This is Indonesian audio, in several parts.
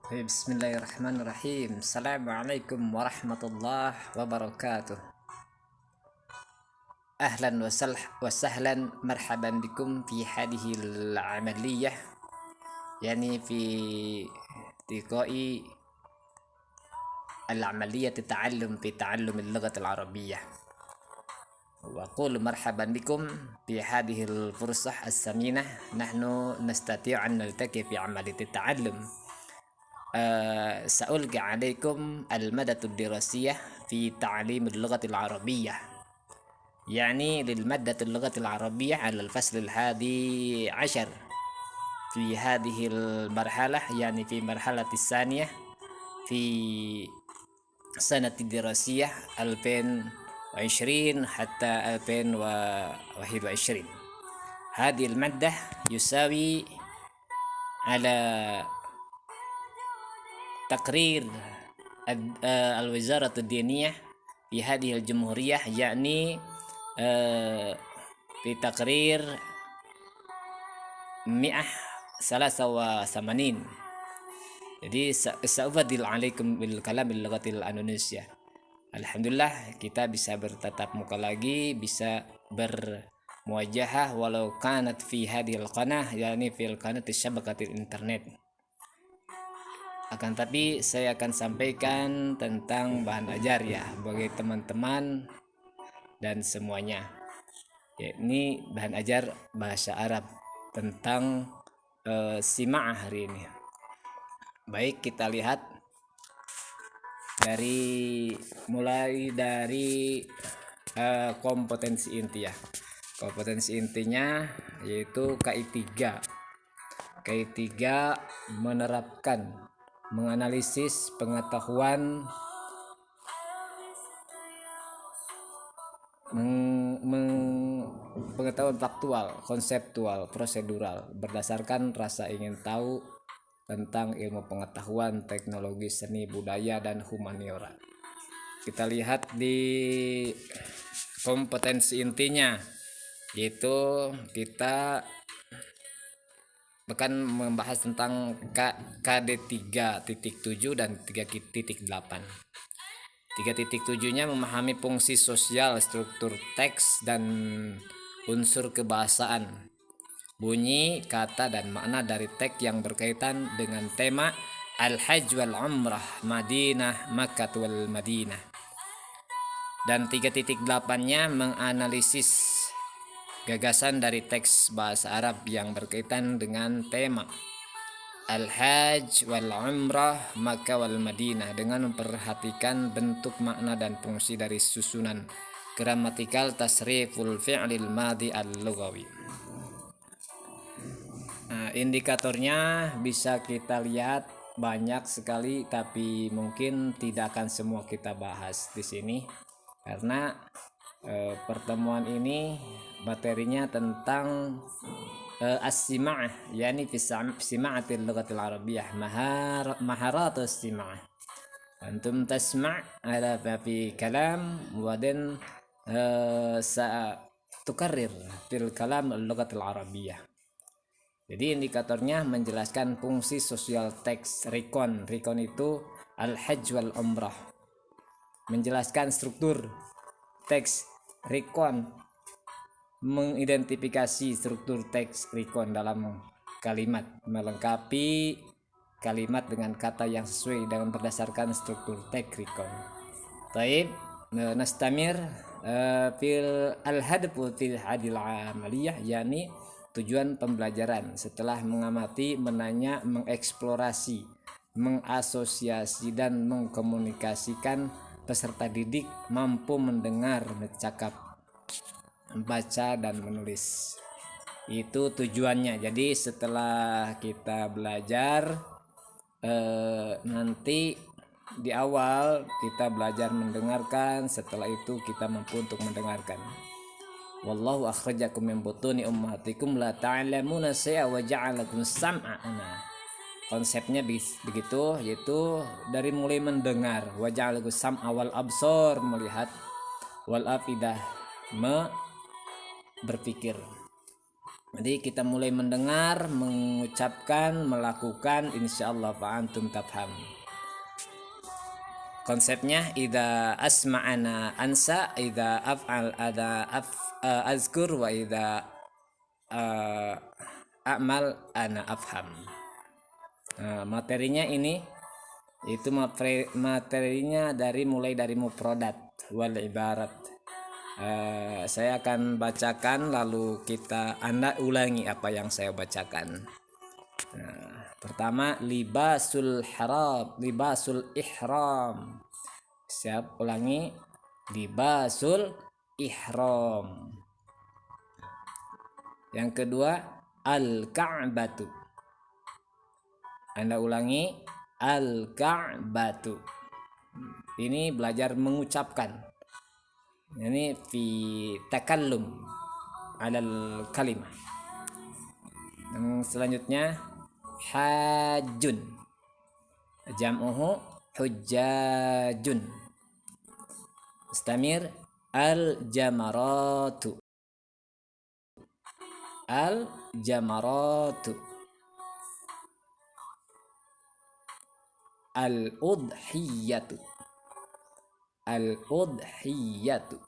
Bismillahirrahmanirrahim. Assalamualaikum warahmatullahi wabarakatuh. Ahlan wa sahlan marhaban bikum fi hadhihi al-amaliyah, yani fi liqa'i al-amaliyah ta'allum fi ta'allum al-lughah al-arabiyyah. Wa aqulu marhaban bikum fi hadhihi al-fursah as-saminah. Nahnu nastati'u an naltaqi fi amaliyat at-ta'allum. سألقي عليكم المادة الدراسية في تعليم اللغة العربية، يعني للمادة اللغة العربية على الفصل 11 في هذه المرحلة، يعني في مرحلة الثانية في سنة الدراسية 2020 حتى 2021. هذه المادة يساوي على تقرير الوزارة الدينية في هذه الجمهورية، يعني في تقرير 183. Jadi sa'ufadil alaikum bil kalam bil lughatil Indonesia. Alhamdulillah kita bisa bertatap muka lagi, bisa bermuajahah walau kanat fi hadhil qanah, yani fil qanati syabakatil internet. Akan tapi saya akan sampaikan tentang bahan ajar ya bagi teman-teman dan semuanya. Ya, ini bahan ajar bahasa Arab tentang sima'ah hari ini. Baik, kita lihat mulai dari kompetensi inti ya. Kompetensi intinya yaitu KI3. KI3 menerapkan, menganalisis pengetahuan pengetahuan faktual, konseptual, prosedural berdasarkan rasa ingin tahu tentang ilmu pengetahuan, teknologi, seni, budaya, dan humaniora. Kita lihat di kompetensi intinya, yaitu kita akan membahas tentang KD 3.7 dan 3.8. 3.7-nya memahami fungsi sosial, struktur teks, dan unsur kebahasaan, bunyi, kata, dan makna dari teks yang berkaitan dengan tema Al-Hajj wal Umrah, Madinah, Makkah wal Madinah. Dan 3.8-nya menganalisis gagasan dari teks bahasa Arab yang berkaitan dengan tema Al-Hajj wal Umrah, Makkah wal Madinah dengan memperhatikan bentuk, makna, dan fungsi dari susunan gramatikal, tasriful fi'lil madhi al-lughawi. Nah, indikatornya bisa kita lihat banyak sekali, tapi mungkin tidak akan semua kita bahas di sini karena pertemuan ini materinya tentang as-sima'ah, yani fi sima'atil lughatil arabiyyah, maharat as-sima'ah. Antum tasma' ala fi kalam wa dan tukarrir fil kalam al-lughatil arabiyyah. Jadi indikatornya menjelaskan fungsi sosial teks rikon. Rikon itu al-hajj wal umrah. Menjelaskan struktur teks rikon, mengidentifikasi struktur teks rikon dalam kalimat, melengkapi kalimat dengan kata yang sesuai dengan berdasarkan struktur teks rikon. Taib, nastamir fil al-hadfu fil hadil amaliyah, yani tujuan pembelajaran setelah mengamati, menanya, mengeksplorasi, mengasosiasi, dan mengkomunikasikan, peserta didik mampu mendengar, bercakap, membaca, dan menulis. Itu tujuannya. Jadi setelah kita belajar nanti di awal kita belajar mendengarkan, setelah itu kita mampu untuk mendengarkan. Wallahu akhrajakum min butuni ummahatikum la ta'lamuna syai'a wa ja'alakum sam'a. Konsepnya begitu, yaitu dari mulai mendengar, wa ja'alakum sam'a wal absar, melihat, wal afidah, berpikir. Jadi kita mulai mendengar, mengucapkan, melakukan, insyaallah fa'antum tafham. Konsepnya idza asma'ana ansa, idza af'al ada azkur, wa idza a'mal ana afham. Nah, materinya ini itu materinya mulai dari mufradat wal ibarat. Saya akan bacakan lalu Anda ulangi apa yang saya bacakan. Pertama, libasul ihram. Siap, ulangi. Libasul ihram. Yang kedua, al-ka'batu. Anda ulangi, al-ka'batu. Ini belajar mengucapkan. Ini fi takallum alal kalimah. Yang selanjutnya, hajjun, jam'uhu hujjajun. Istamir, al-jamaratu, al-jamaratu, al-udhiyatu, al-udhiyatu,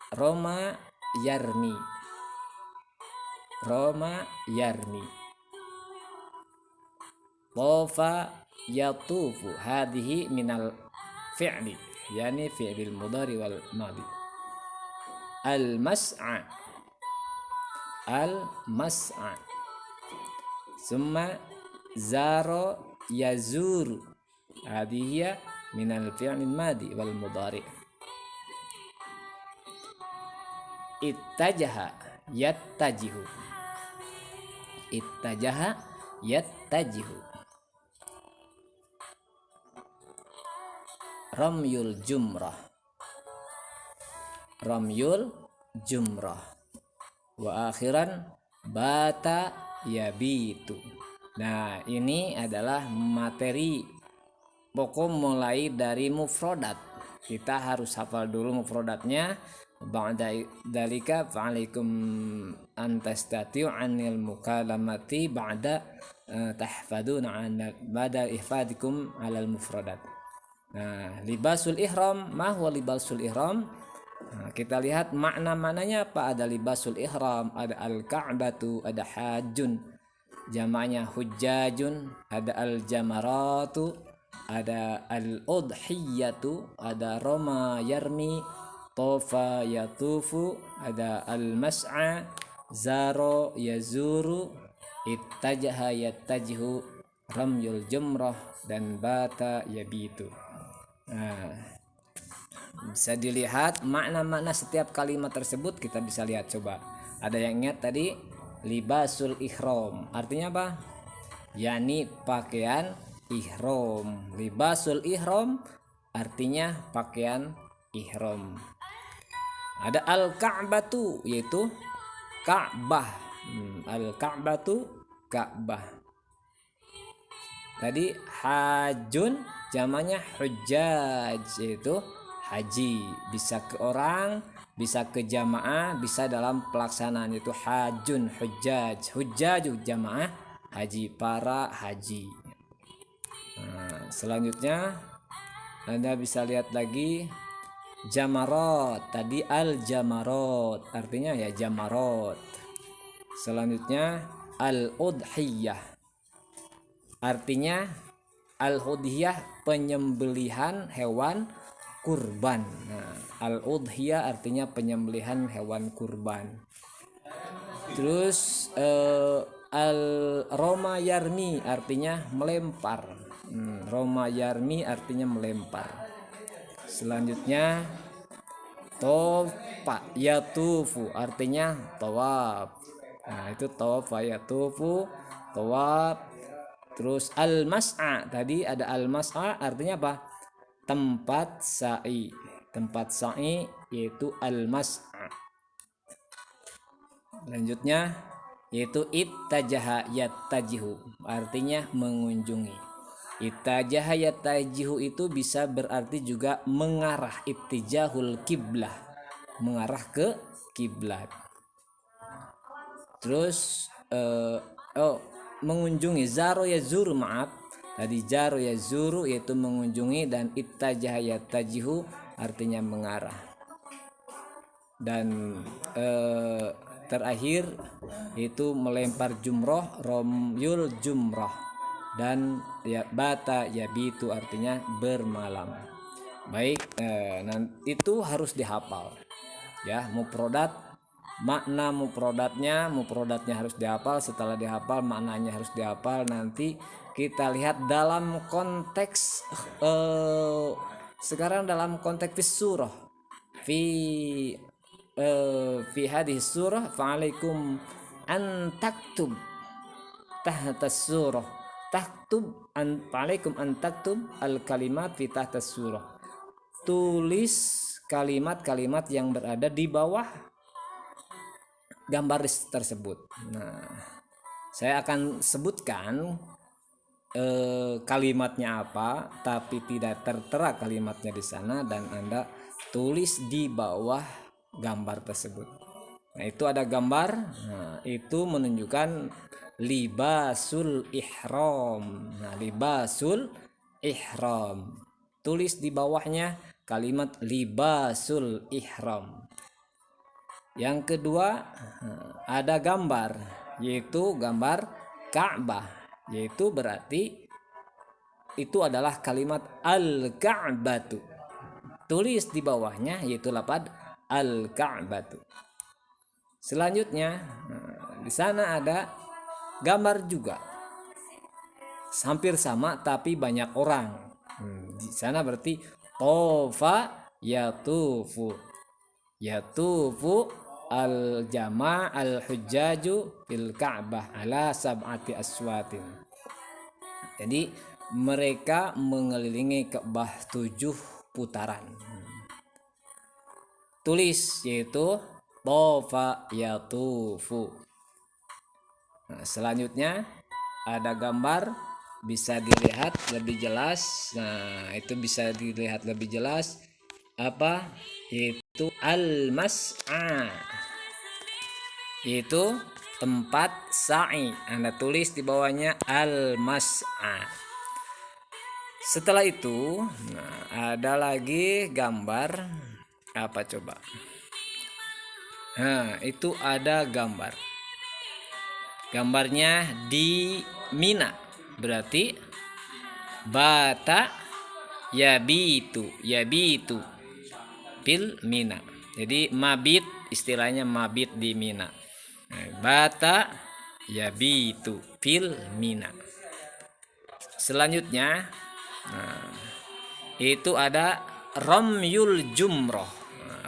Roma yarmi, Roma yarmi, Tofa yatufu. Hadhihi minal fi'li, yani fi'lil mudhari wal madhi. Al-mas'a, al-mas'a. Summa zaro yazuru. Hadhihi minal fi'lil madhi wal mudhari. Ittajaha yattajihu, ittajaha yattajihu. Ramyul jumrah, ramyul jumrah. Wa akhiran bata yabitu. Nah, ini adalah materi pokok mulai dari mufradat. Kita harus hafal dulu mufradatnya. Ba'da dalika fa'alaikum an tastati'u 'anil mukalamati ba'da tahfaduna 'an ba'da ihfadikum 'alal mufradat. Nah, libasul ihram, ma huwa libasul ihram? Nah, kita lihat makna-maknanya apa. Ada libasul ihram, ada al-ka'batu, ada hajjun, jamaknya hujjajun, ada al-jamaratu, ada al-udhiyatu, ada roma yarmi, tofa yatufu, ada al-mas'a, zaro yazuru, ittajaha yattajihu, ramyul jumrah, dan bata yabitu. Nah, bisa dilihat makna-makna setiap kalimat tersebut. Kita bisa lihat, coba. Ada yang ingat tadi libasul ihram artinya apa? Yani pakaian ihram. Libasul ihram artinya pakaian ihram. Ada al-ka'batu, yaitu Ka'bah. Al-ka'batu, Ka'bah. Tadi hajun, jamanya hujjaj, yaitu haji. Bisa ke orang, bisa ke jamaah, bisa dalam pelaksanaan, yaitu hajun, hujjaj. Hujjaju jamaah, haji, para haji. Nah, selanjutnya Anda bisa lihat lagi jamarot. Tadi al-jamarot artinya ya jamarot. Selanjutnya al-udhiyah artinya al-udhiyah, penyembelihan hewan kurban. Nah, al-udhiyah artinya penyembelihan hewan kurban. Terus al-roma yarmi artinya melempar. Roma yarmi artinya melempar. Selanjutnya tofa yatufu artinya tawaf. Nah, itu tofa yatufu, tawaf. Terus al-mas'a, tadi ada al-mas'a artinya apa? Tempat sa'i. Tempat sa'i yaitu al-mas'a. Lanjutnya yaitu ittajaha yattajihu artinya mengunjungi. Ittajaha yattajihu itu bisa berarti juga mengarah, ittijahul kiblah. mengarah ke kiblat. Terus mengunjungi, zaro ya zuru, maaf tadi zaro ya zuru yaitu mengunjungi, dan ittajaha yattajihu artinya mengarah. Dan terakhir itu melempar jumroh, romyul jumroh, dan ya bata yabitu artinya bermalam. Baik, itu harus dihafal ya. Makna mufrodatnya harus dihafal. Setelah dihafal, maknanya harus dihafal. Nanti kita lihat dalam konteks sekarang dalam konteks surah fi hadhihi surah, fa'alaikum an taktub tahta surah, fa'alaikum an taktub al kalimat fi tahta surah, tulis kalimat-kalimat yang berada di bawah gambar tersebut. Nah, saya akan sebutkan kalimatnya apa, tapi tidak tertera kalimatnya di sana, dan Anda tulis di bawah gambar tersebut. Nah, itu ada gambar. Nah, itu menunjukkan libasul ihram. Nah, libasul ihram. Tulis di bawahnya kalimat libasul ihram. Yang kedua, ada gambar, yaitu gambar Ka'bah, yaitu berarti itu adalah kalimat al-Ka'batu. Tulis di bawahnya yaitu lafaz al-Ka'batu. Selanjutnya, di sana ada gambar juga, hampir sama tapi banyak orang. Di sana berarti tofa yatufu al-jama' al-hujjaju fil Ka'bah ala sab'ati aswatin. Jadi mereka mengelilingi Ka'bah 7 putaran. Tulis yaitu tofa yatufu. Nah, selanjutnya ada gambar, bisa dilihat lebih jelas. Nah, itu bisa dilihat lebih jelas apa? Yaitu al-mas'a, yaitu tempat sa'i. Anda tulis di bawahnya al-mas'a. Setelah itu, ada lagi gambar apa coba? Nah, itu ada gambar. Gambarnya di Mina, berarti bata yabitu fil Mina. Jadi mabit, istilahnya mabit di Mina. Bata yabitu fil Mina. Selanjutnya, itu ada romyul jumroh.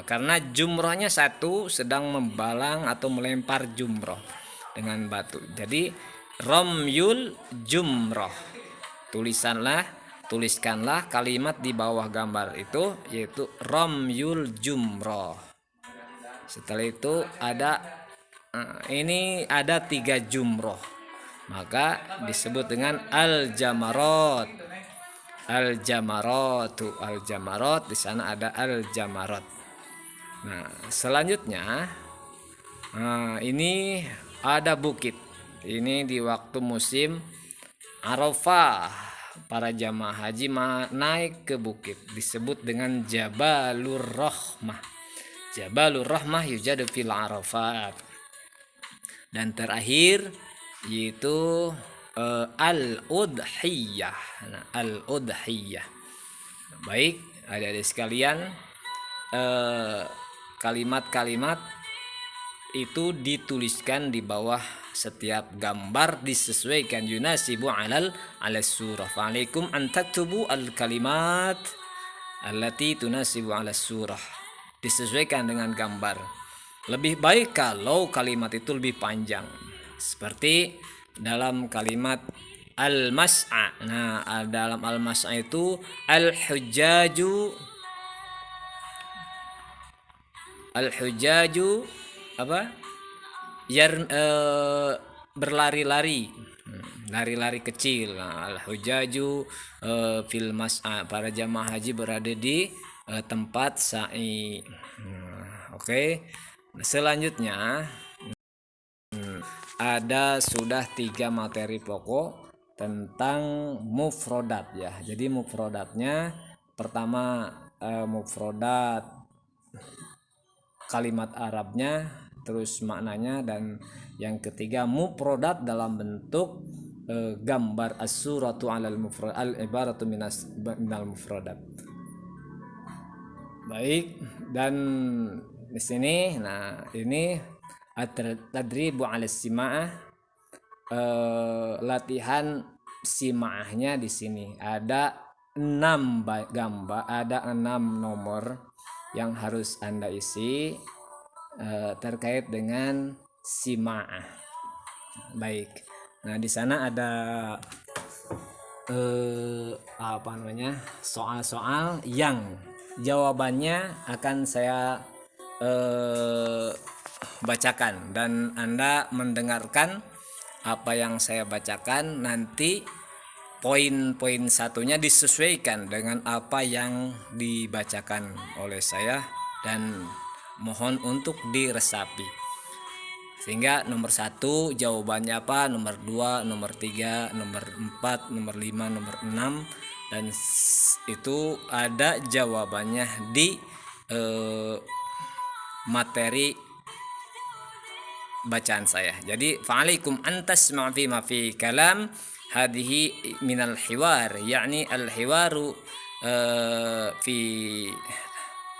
Karena jumrohnya satu, sedang membalang atau melempar jumroh dengan batu. Jadi romyul jumroh. Tuliskanlah kalimat di bawah gambar itu, yaitu romyul jumroh. Setelah itu ini ada 3 jumroh, maka disebut dengan al-jamarot. Al-jamarot, di sana ada al-jamarot. Nah, selanjutnya ini ada bukit. Ini di waktu musim Arafah, para jamaah haji naik ke bukit, disebut dengan Jabalur Rahmah. Jabalur Rahmah yujadu fil Arafat. Dan terakhir yaitu al-udhiyah. Nah, al-udhiyah. Baik, adik-adik sekalian, kalimat-kalimat itu dituliskan di bawah setiap gambar, disesuaikan yunasibu ala surah. Fa'alaikum an taktubu al kalimat allati tunasibu ala surah. Disesuaikan dengan gambar. Lebih baik kalau kalimat itu lebih panjang, seperti dalam kalimat al-mas'a. Nah, dalam al-mas'a itu al-hujjaju apa? Berlari-lari, lari-lari kecil. Nah, al-hujjaju fil mas'a, para jamaah haji berada di tempat sa'i. Oke. Selanjutnya ada sudah 3 materi pokok tentang mufrodat ya. Jadi mufrodatnya pertama mufrodat kalimat Arabnya, terus maknanya, dan yang ketiga mufrodat dalam bentuk gambar as-suratu 'alal mufrad al-ibaratu minal mufrodat. Baik, dan di sini nah ini at-tadribu 'ala sima'ah, latihan sima'ahnya di sini ada 6 gambar, ada 6 nomor yang harus Anda isi terkait dengan sima'ah. Baik. Nah, di sana ada soal-soal yang jawabannya akan saya bacakan, dan Anda mendengarkan apa yang saya bacakan. Nanti poin-poin satunya disesuaikan dengan apa yang dibacakan oleh saya, dan mohon untuk diresapi. Sehingga nomor 1 jawabannya apa, nomor 2, nomor 3, nomor 4, nomor 5, nomor 6, dan itu ada jawabannya di materi bacaan saya. Jadi fa'alaikum antas fi ma fi kalam hadhihi minal hiwar, yakni al hiwaru fi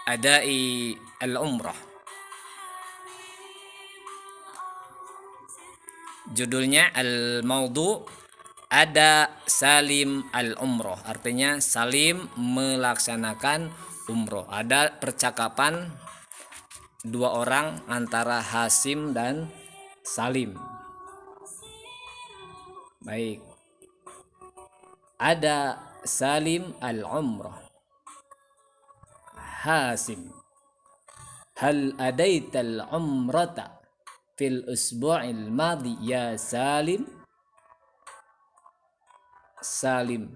adai al umrah. Judulnya al-maudhu ada Salim al-umroh, artinya Salim melaksanakan umroh. Ada percakapan 2 orang antara Hasim dan Salim. Baik. Ada Salim al-umroh. Hasim, hal adaita al-umrata fil usbu'il madi ya Salim? Salim,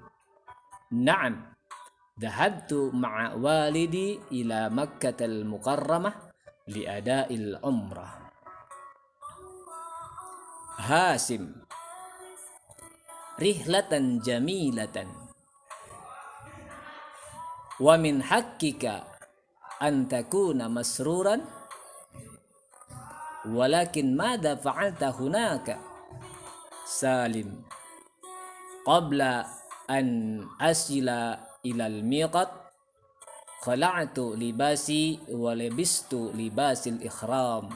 na'am, dhahabtu ma'a walidi ila Makkatal Mukarramah li ada'il umrah. Hasim, rihlatan jamilatan, wa min haqqika an takuna masruran, walakin madza fa'alta hunaka? Salim, qabla an asila ilal miqat khala'tu libasi wa labistu libasil ikhram,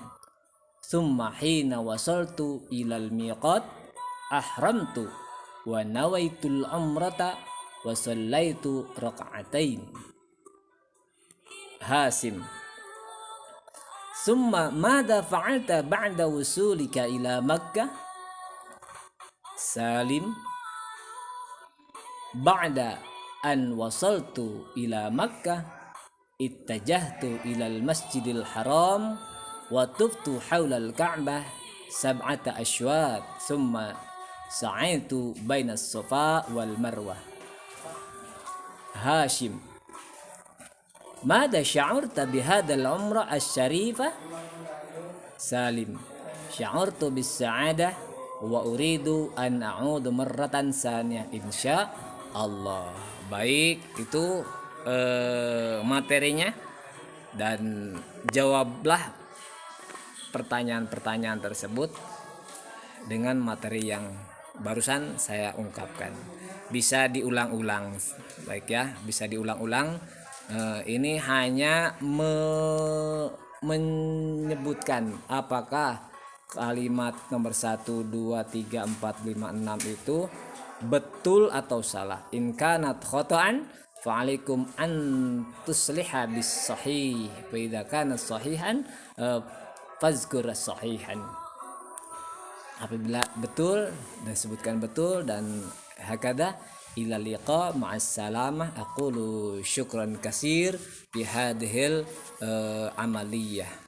thumma hina wasaltu ilal miqat ahramtu wa nawaitul umrata wa sallaitu raka'atain. Hasim, summa madza fa'alta ba'da wusulika ila Makkah? Salim, ba'da an wasaltu ila Makkah ittajahtu ila al-masjidil haram wa tuftu hawla al-ka'bah 7 ashwat thumma sa'aitu baina as-safa wal marwah. Hashim, ماذا شعرت بهذا العمرة الشريفة؟ سالم, شعرت بالسعادة وأريد أن أعود مرة ثانية إن شاء Allah. Baik, itu materinya, dan jawablah pertanyaan-pertanyaan tersebut dengan materi yang barusan saya ungkapkan. Bisa diulang-ulang, baik ya, bisa diulang-ulang. Ini hanya menyebutkan apakah kalimat nomor 1, 2, 3, 4, 5, 6 itu betul atau salah. In kanat khata'an fa'alaikum an tusliha bis sahih, fa idza kana sahihan fazkur sahihan. Apabila betul dan sebutkan betul, dan hakada ila liqa ma'as salamah. Aqulu syukran kasir bi hadhil amaliyah.